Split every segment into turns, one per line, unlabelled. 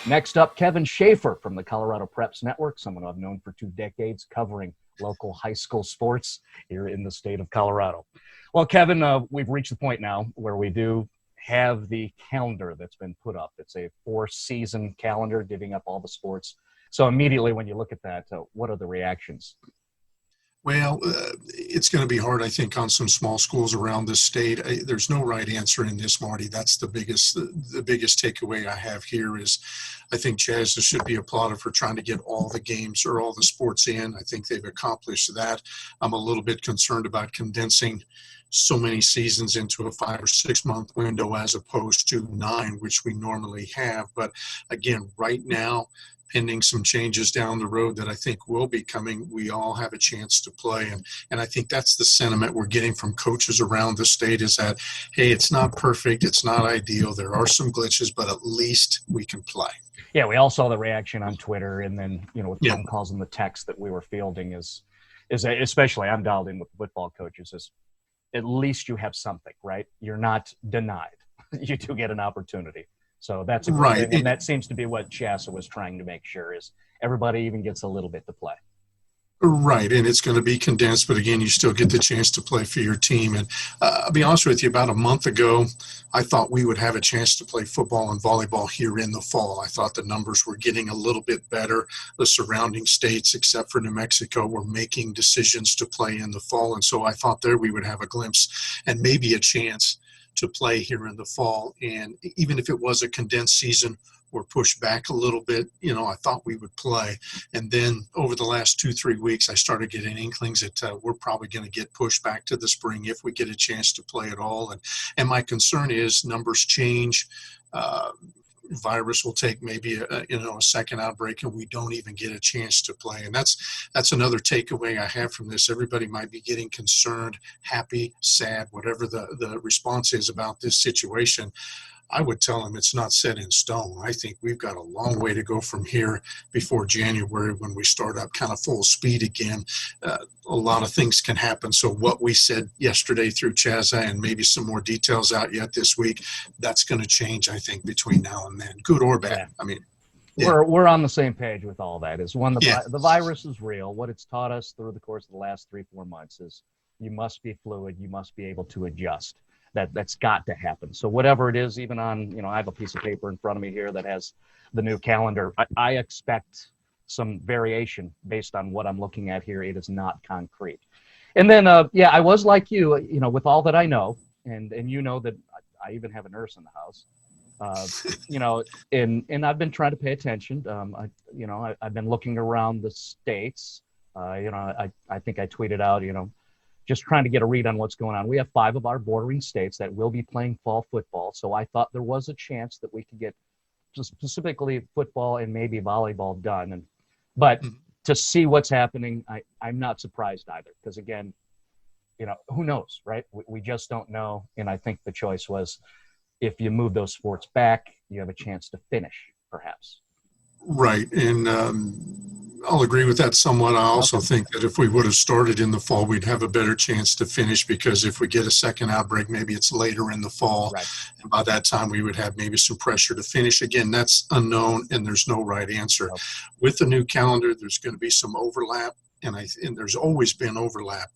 Next up, Kevin Shaffer from the Colorado Preps Network, someone I've known for 2 decades covering local high school sports here in the state of Colorado. Well, Kevin, we've reached the point now where we do have the calendar that's been put up. It's a 4-season calendar giving up all the sports. So immediately when you look at that, what are the reactions?
Well, it's going to be hard, I think, on some small schools around the state. There's no right answer in this, Marty. That's the biggest takeaway I have here is I think Chaz should be applauded for trying to get all the games or all the sports in. I think they've accomplished that. I'm a little bit concerned about condensing so many seasons into a 5 or 6 month window as opposed to 9, which we normally have. But again, right now, pending some changes down the road that I think will be coming, we all have a chance to play. And I think that's the sentiment we're getting from coaches around the state is that, hey, it's not perfect, it's not ideal, there are some glitches, but at least we can play.
Yeah, we all saw the reaction on Twitter, and then, with phone calls and the text that we were fielding is especially I'm dialed in with football coaches, is at least you have something, right? You're not denied. You do get an opportunity. So that's a good
right.
thing. And that seems to be what Chassa was trying to make sure is everybody even gets a little bit to play.
Right, and it's going to be condensed, but again, you still get the chance to play for your team. And I'll be honest with you, about a month ago, I thought we would have a chance to play football and volleyball here in the fall. I thought the numbers were getting a little bit better. The surrounding states, except for New Mexico, were making decisions to play in the fall. And so I thought there we would have a glimpse and maybe a chance to play here in the fall. And even if it was a condensed season or pushed back a little bit, I thought we would play. And then over the last 2-3 weeks, I started getting inklings that we're probably going to get pushed back to the spring if we get a chance to play at all. And my concern is numbers change. Virus will take maybe a second outbreak and we don't even get a chance to play. And that's another takeaway I have from this. Everybody might be getting concerned, happy, sad, whatever the response is about this situation. I would tell them it's not set in stone. I think we've got a long way to go from here before January when we start up kind of full speed again. A lot of things can happen. So what we said yesterday through Chazza and maybe some more details out yet this week, that's going to change, I think, between now and then, good or bad.
Yeah.
I mean,
we're on the same page with all that. Is one, the virus is real. What it's taught us through the course of the last 3-4 months is you must be fluid. You must be able to adjust. That's got to happen. So whatever it is, even on, I have a piece of paper in front of me here that has the new calendar. I expect some variation based on what I'm looking at here. It is not concrete. And then, I was like you, with all that I know, and that I even have a nurse in the house, and I've been trying to pay attention. I've been looking around the states. I think I tweeted out, just trying to get a read on what's going on. We have 5 of our bordering states that will be playing fall football. So I thought there was a chance that we could get specifically football and maybe volleyball done. But to see what's happening, I'm not surprised either. Because again, who knows, right? We just don't know. And I think the choice was if you move those sports back, you have a chance to finish, perhaps.
Right. And I'll agree with that somewhat. I also think that if we would have started in the fall, we'd have a better chance to finish because if we get a second outbreak, maybe it's later in the fall.
Right. And
by that time, we would have maybe some pressure to finish. Again, that's unknown and there's no right answer.
Nope.
With the new calendar, there's going to be some overlap. And there's always been overlap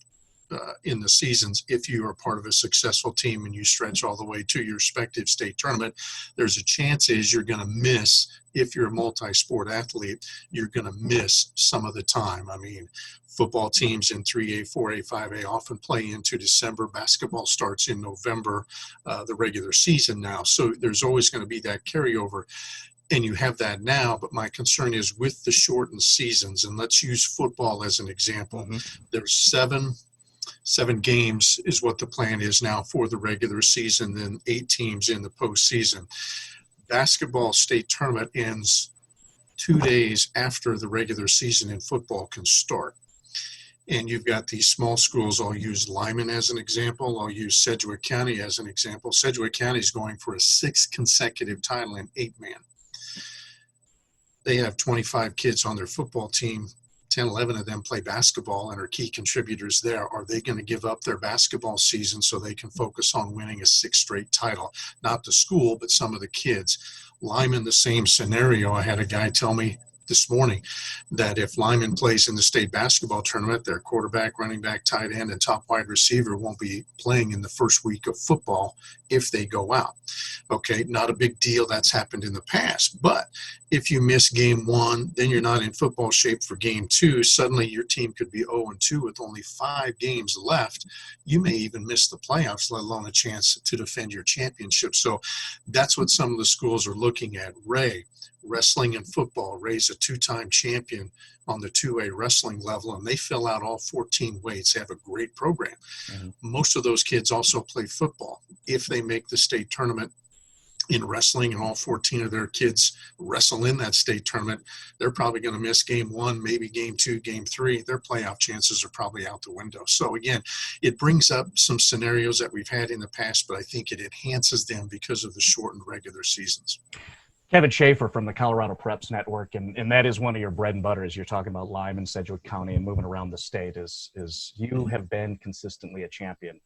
in the seasons. If you are part of a successful team and you stretch all the way to your respective state tournament, there's a chance is you're going to miss, if you're a multi-sport athlete, you're going to miss some of the time. I mean, football teams in 3A, 4A, 5A often play into December. Basketball starts in November, the regular season now. So there's always going to be that carryover. And you have that now, but my concern is with the shortened seasons, and let's use football as an example. There's seven games is what the plan is now for the regular season, then 8 teams in the postseason. Basketball state tournament ends 2 days after the regular season in football can start. And you've got these small schools. I'll use Lyman as an example. I'll use Sedgwick County as an example. Sedgwick County is going for a 6th consecutive title in 8-man. They have 25 kids on their football team. 10, 11 of them play basketball and are key contributors there. Are they going to give up their basketball season so they can focus on winning a 6th straight title? Not the school, but some of the kids. Lyman, the same scenario. I had a guy tell me this morning that if Lyman plays in the state basketball tournament, their quarterback, running back, tight end, and top wide receiver won't be playing in the first week of football if they go out. Okay, not a big deal. That's happened in the past. But if you miss game 1, then you're not in football shape for game 2. Suddenly your team could be 0-2 with only 5 games left. You may even miss the playoffs, let alone a chance to defend your championship. So that's what some of the schools are looking at. Ray, wrestling and football. Ray's a 2-time champion on the 2A wrestling level, and they fill out all 14 weights. They have a great program. Mm-hmm. Most of those kids also play football. If they make the state tournament in wrestling and all 14 of their kids wrestle in that state tournament, they're probably going to miss game 1, maybe game 2, game 3. Their playoff chances are probably out the window. So again, it brings up some scenarios that we've had in the past, but I think it enhances them because of the shortened regular seasons.
Kevin Shaffer from the Colorado Preps Network, and that is one of your bread and butter as you're talking about Lyman, Sedgwick County, and moving around the state, is you have been consistently a champion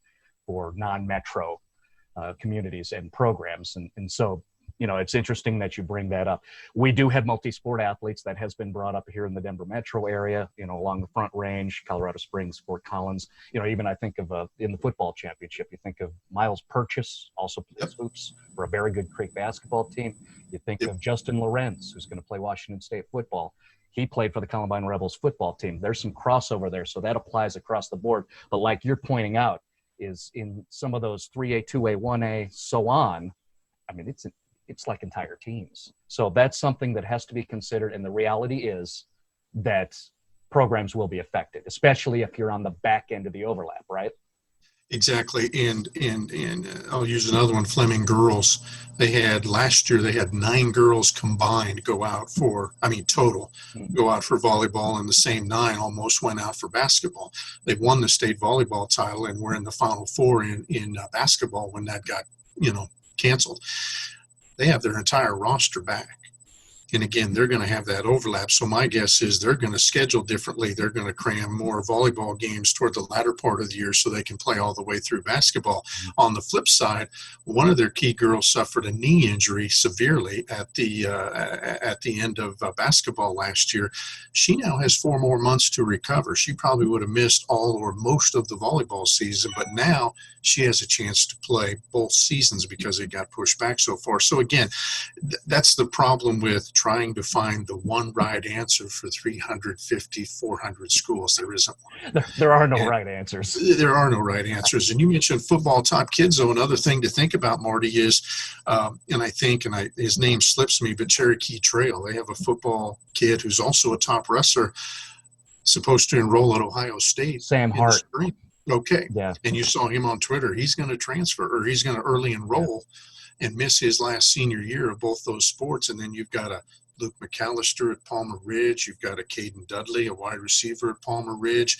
for non-metro communities and programs. And so, you know, it's interesting that you bring that up. We do have multi-sport athletes. That has been brought up here in the Denver metro area, you know, along the Front Range, Colorado Springs, Fort Collins. You know, even I think of in the football championship, you think of Miles Purchase, also plays hoops for a very good Creek basketball team. You think of Justin Lorenz, who's going to play Washington State football. He played for the Columbine Rebels football team. There's some crossover there, so that applies across the board. But like you're pointing out, is in some of those 3A, 2A, 1A, so on, I mean, it's like entire teams. So that's something that has to be considered. And the reality is that programs will be affected, especially if you're on the back end of the overlap, right?
Exactly. And I'll use another one, Fleming girls. Last year, they had 9 girls combined go out for, total, go out for volleyball, and the same 9 almost went out for basketball. They won the state volleyball title and were in the Final Four in basketball when that got, canceled. They have their entire roster back. And again, they're going to have that overlap. So my guess is they're going to schedule differently. They're going to cram more volleyball games toward the latter part of the year so they can play all the way through basketball. On the flip side, one of their key girls suffered a knee injury severely at the end of basketball last year. She now has 4 more months to recover. She probably would have missed all or most of the volleyball season, but now she has a chance to play both seasons because it got pushed back so far. So again, that's the problem with trying to find the one right answer for 350, 400 schools. There isn't one.
There are no right answers.
There are no right answers. And you mentioned football top kids, though. Another thing to think about, Marty, is, his name slips me, but Cherokee Trail. They have a football kid who's also a top wrestler, supposed to enroll at Ohio State.
Sam Hart.
Okay.
Yeah.
And you saw him on Twitter. He's going to transfer, or he's going to early enroll and miss his last senior year of both those sports. And then you've got a Luke McAllister at Palmer Ridge. You've got a Caden Dudley, a wide receiver at Palmer Ridge.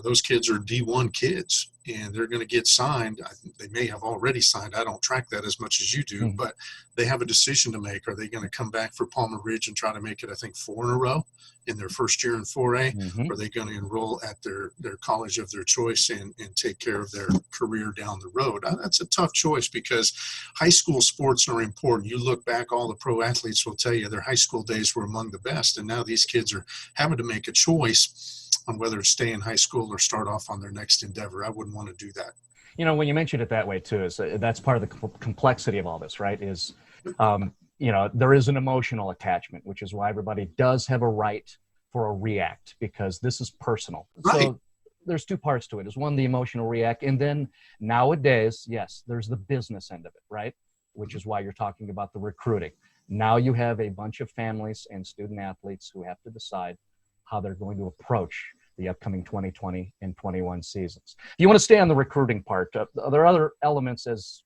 Those kids are D1 kids, and they're going to get signed. I think they may have already signed. I don't track that as much as you do, but they have a decision to make. Are they going to come back for Palmer Ridge and try to make it, 4 in a row in their first year in 4A? Or are they going to enroll at their college of their choice and take care of their career down the road? That's a tough choice because high school sports are important. You look back, all the pro athletes will tell you their high school days were among the best, and now these kids are having to make a choice on whether to stay in high school or start off on their next endeavor. I wouldn't want to do that.
When you mention it that way too, is that's part of the complexity of all this, right? Is, there is an emotional attachment, which is why everybody does have a right for a react, because this is personal.
Right.
So there's 2 parts to it. Is one, the emotional react, and then nowadays, yes, there's the business end of it, right? Which is why you're talking about the recruiting. Now you have a bunch of families and student athletes who have to decide how they're going to approach the upcoming 2020 and 21 seasons. If you want to stay on the recruiting part, there are other elements, as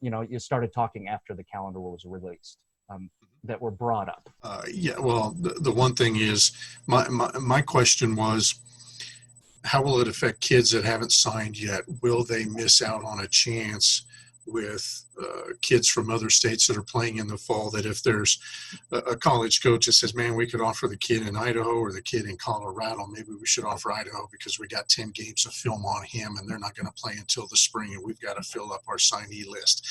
you started talking after the calendar was released, that were brought up.
Well, the one thing is, my question was, how will it affect kids that haven't signed yet? Will they miss out on a chance with kids from other states that are playing in the fall, that if there's a college coach that says, man, we could offer the kid in Idaho or the kid in Colorado, maybe we should offer Idaho because we got 10 games of film on him and they're not going to play until the spring and we've got to fill up our signee list.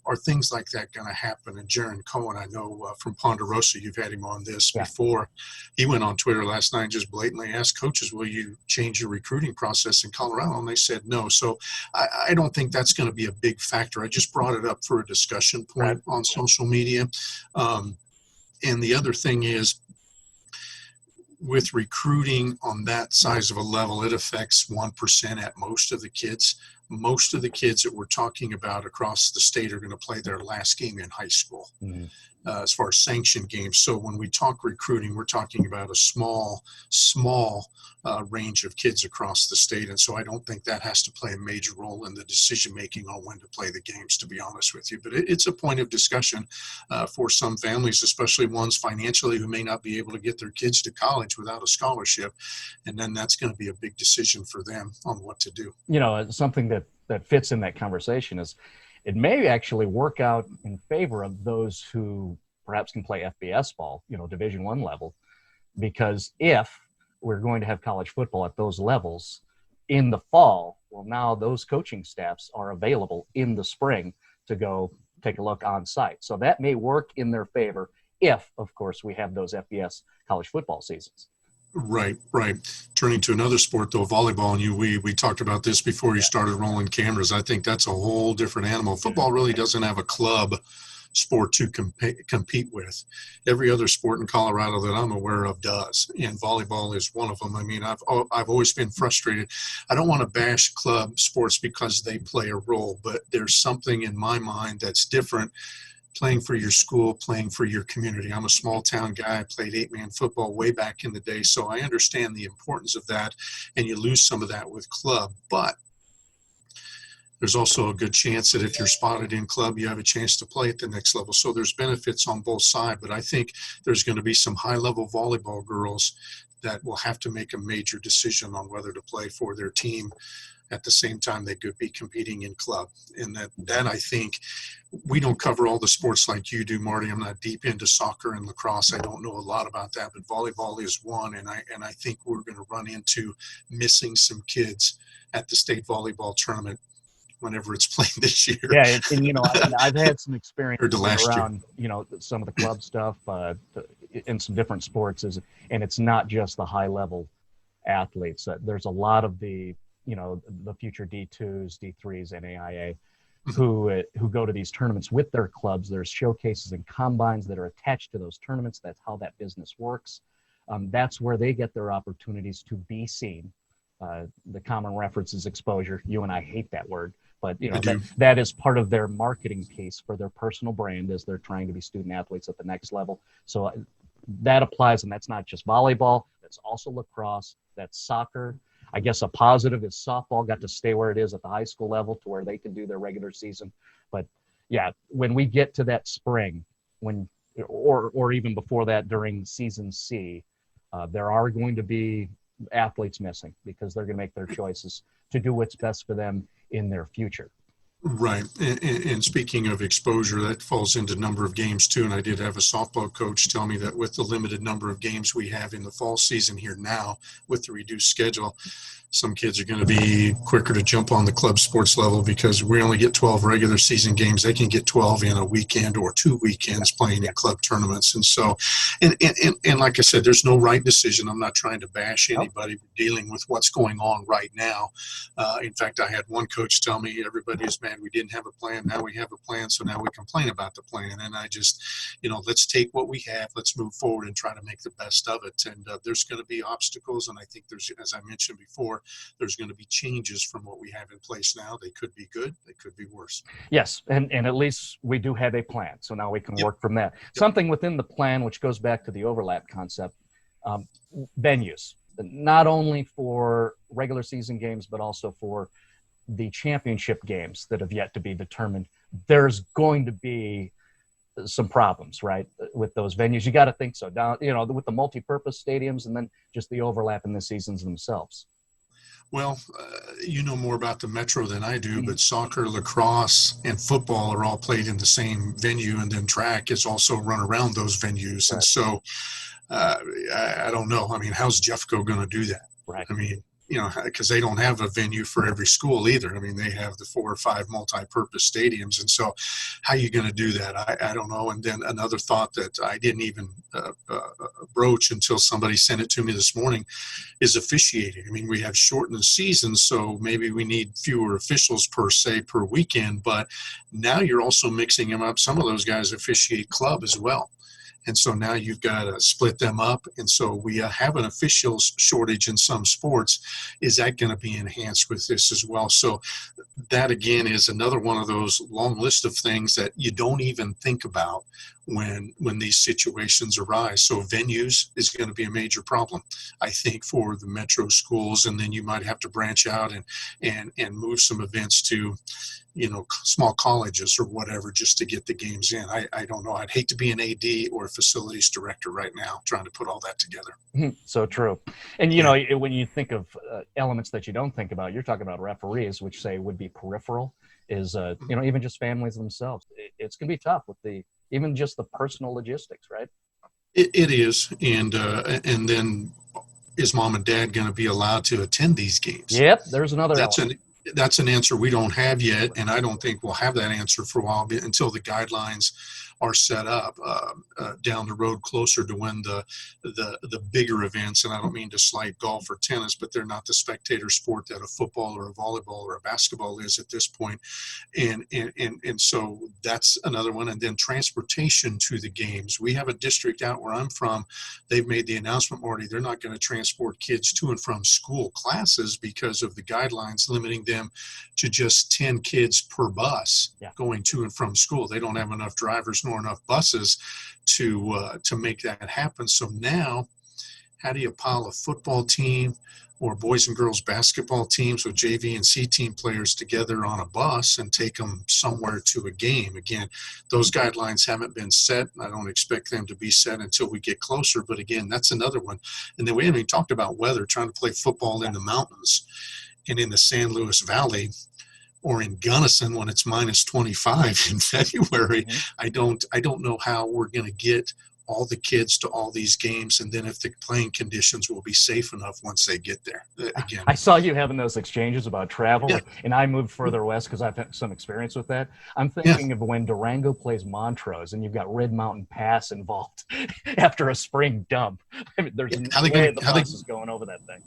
Are things like that going to happen? And Jaron Cohen, I know from Ponderosa, you've had him on this before. He went on Twitter last night and just blatantly asked coaches, will you change your recruiting process in Colorado? And they said no. So I don't think that's going to be a big factor. I just brought it up for a discussion point on social media. And the other thing is, with recruiting on that size of a level, it affects 1% at most of the kids. Most of the kids that we're talking about across the state are going to play their last game in high school. As far as sanctioned games. So when we talk recruiting, we're talking about a small range of kids across the state. And so I don't think that has to play a major role in the decision-making on when to play the games, to be honest with you. But it's a point of discussion for some families, especially ones financially who may not be able to get their kids to college without a scholarship. And then that's going to be a big decision for them on what to do.
You know, something that fits in that conversation is, it may actually work out in favor of those who perhaps can play FBS ball, you know, Division I level, because if we're going to have college football at those levels in the fall, well, now those coaching staffs are available in the spring to go take a look on site. So that may work in their favor if, of course, we have those FBS college football seasons.
Right. Turning to another sport, though, volleyball, and we talked about this before you started rolling cameras. I think that's a whole different animal. Football really doesn't have a club sport to compete with. Every other sport in Colorado that I'm aware of does, and volleyball is one of them. I mean, I've always been frustrated. I don't want to bash club sports because they play a role, but there's something in my mind that's different. Playing for your school, playing for your community. I'm a small town guy. I played 8-man football way back in the day, so I understand the importance of that, and you lose some of that with club. But there's also a good chance that if you're spotted in club, you have a chance to play at the next level. So there's benefits on both sides, but I think there's going to be some high-level volleyball girls that will have to make a major decision on whether to play for their team at the same time they could be competing in club. And that I think, we don't cover all the sports like you do, Marty. I'm not deep into soccer and lacrosse. I don't know a lot about that, but volleyball is one. And I think we're going to run into missing some kids at the state volleyball tournament whenever it's played this year.
Yeah, and you know, I've had some experience around, you know, some of the club stuff in some different sports, and it's not just the high level athletes. There's a lot of the, you know, the future D2s, D3s, NAIA, who go to these tournaments with their clubs. There's showcases and combines that are attached to those tournaments. That's how that business works. That's where they get their opportunities to be seen. The common reference is exposure. You and I hate that word, but you know, that is part of their marketing piece for their personal brand as they're trying to be student athletes at the next level. So that applies, and that's not just volleyball. That's also lacrosse. That's soccer. I guess a positive is softball got to stay where it is at the high school level to where they can do their regular season. But yeah, when we get to that spring, or even before that during season C, there are going to be athletes missing because they're going to make their choices to do what's best for them in their future.
Right. And speaking of exposure, that falls into number of games too. And I did have a softball coach tell me that with the limited number of games we have in the fall season here now, with the reduced schedule, some kids are going to be quicker to jump on the club sports level because we only get 12 regular season games. They can get 12 in a weekend or 2 weekends playing in club tournaments. And so, and like I said, there's no right decision. I'm not trying to bash anybody. We're dealing with what's going on right now. In fact, I had one coach tell me, everybody is mad we didn't have a plan. Now we have a plan. So now we complain about the plan. And I just, you know, let's take what we have. Let's move forward and try to make the best of it. And there's going to be obstacles. And I think there's, as I mentioned before, there's going to be changes from what we have in place now. They could be good. They could be worse.
Yes. And at least we do have a plan. So now we can work from that. Something within the plan, which goes back to the overlap concept, venues, not only for regular season games, but also for the championship games that have yet to be determined. There's going to be some problems, right, with those venues. You got to think so. Down, you know, with the multi-purpose stadiums and then just the overlap in the seasons themselves.
Well, you know more about the Metro than I do, but soccer, lacrosse, and football are all played in the same venue, and then track is also run around those venues.
Right.
And so I don't know. I mean, how's Jeffco going to do that?
Right.
I mean, you know, because they don't have a venue for every school either. I mean, they have the 4 or 5 multi-purpose stadiums. And so how are you going to do that? I don't know. And then another thought that I didn't even broach until somebody sent it to me this morning is officiating. I mean, we have shortened seasons, so maybe we need fewer officials per se per weekend, but now you're also mixing them up. Some of those guys officiate club as well. And so now you've got to split them up. And so we have an officials shortage in some sports. Is that going to be enhanced with this as well? So that, again, is another one of those long list of things that you don't even think about when these situations arise. So venues is going to be a major problem, I think, for the Metro schools. And then you might have to branch out and move some events to, you know, small colleges or whatever, just to get the games in. I don't know. I'd hate to be an AD or a facilities director right now trying to put all that together.
So true. And, you know, when you think of elements that you don't think about, you're talking about referees, which say would be peripheral, is, you know, even just families themselves. It's going to be tough with even just the personal logistics, right?
It is. And then is mom and dad going to be allowed to attend these games?
Yep. There's another element.
That's an answer we don't have yet, and I don't think we'll have that answer for a while until the guidelines are set up down the road closer to when the bigger events, and I don't mean to slight golf or tennis, but they're not the spectator sport that a football or a volleyball or a basketball is at this point. And so that's another one. And then transportation to the games. We have a district out where I'm from. They've made the announcement, Marty, they're not going to transport kids to and from school classes because of the guidelines limiting them to just 10 kids per bus going to and from school. They don't have enough drivers nor enough buses to make that happen. So now, how do you pile a football team or boys and girls basketball teams with JV and C team players together on a bus and take them somewhere to a game? Again, those guidelines haven't been set. I don't expect them to be set until we get closer. But again, that's another one. And then we haven't even talked about weather, trying to play football in the mountains and in the San Luis Valley, or in Gunnison when it's minus 25 in February. I don't know how we're going to get all the kids to all these games, and then if the playing conditions will be safe enough once they get there. Again,
I saw you having those exchanges about travel, and I moved further west because I've had some experience with that. I'm thinking of when Durango plays Montrose, and you've got Red Mountain Pass involved after a spring dump. I mean, there's no way the bus is going over that thing.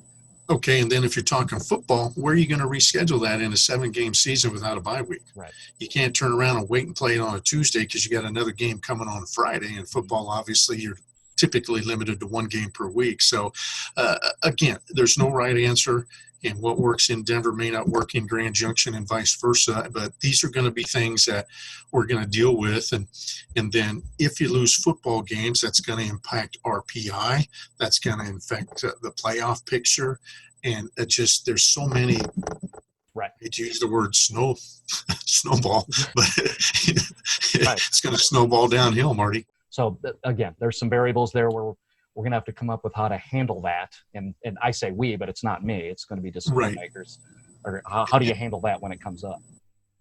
Okay, and then if you're talking football, where are you going to reschedule that in a 7-game season without a bye week?
Right.
You can't turn around and wait and play it on a Tuesday because you got another game coming on Friday. And football, obviously, you're typically limited to 1 game per week. So, again, there's no right answer. And what works in Denver may not work in Grand Junction and vice versa. But these are going to be things that we're going to deal with. And then if you lose football games, that's going to impact RPI. That's going to affect the playoff picture. And it just, there's so many,
right?
To use the word snowball, but it's going to snowball downhill, Marty.
So again, there's some variables there where we're going to have to come up with how to handle that. And I say we, but it's not me. It's going to be decision makers. Or how do you handle that when it comes up?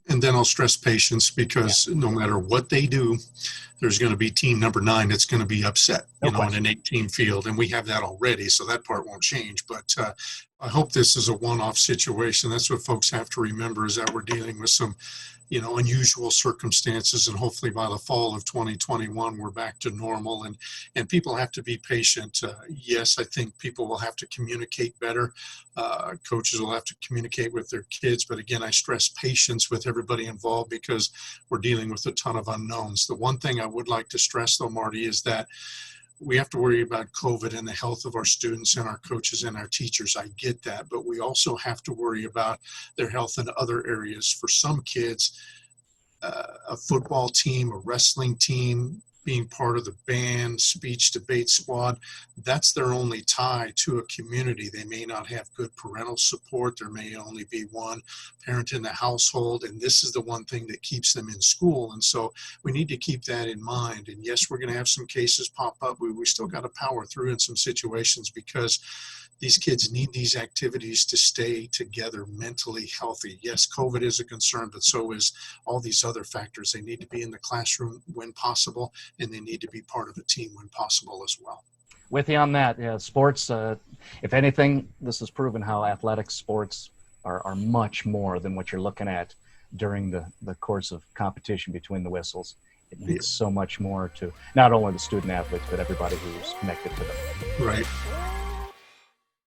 And then I'll stress patience, because no matter what they do, there's going to be team number 9 that's going to be upset, in an 8-team field. And we have that already, so that part won't change. But I hope this is a one-off situation. That's what folks have to remember, is that we're dealing with some, unusual circumstances, and hopefully by the fall of 2021, we're back to normal, and people have to be patient. Yes, I think people will have to communicate better. Coaches will have to communicate with their kids. But again, I stress patience with everybody involved, because we're dealing with a ton of unknowns. The one thing I would like to stress, though, Marty, is that we have to worry about COVID and the health of our students and our coaches and our teachers. I get that, but we also have to worry about their health in other areas. For some kids, a football team, a wrestling team, being part of the band, speech, debate squad, that's their only tie to a community. They may not have good parental support. There may only be one parent in the household, and this is the one thing that keeps them in school. And so we need to keep that in mind. And yes, we're going to have some cases pop up. We still got to power through in some situations, because these kids need these activities to stay together mentally healthy. Yes, COVID is a concern, but so is all these other factors. They need to be in the classroom when possible, and they need to be part of a team when possible as well.
With you on that. Yeah, sports, if anything, this has proven how athletic sports are much more than what you're looking at during the course of competition between the whistles. It means so much more to not only the student athletes, but everybody who's connected to them.
Right.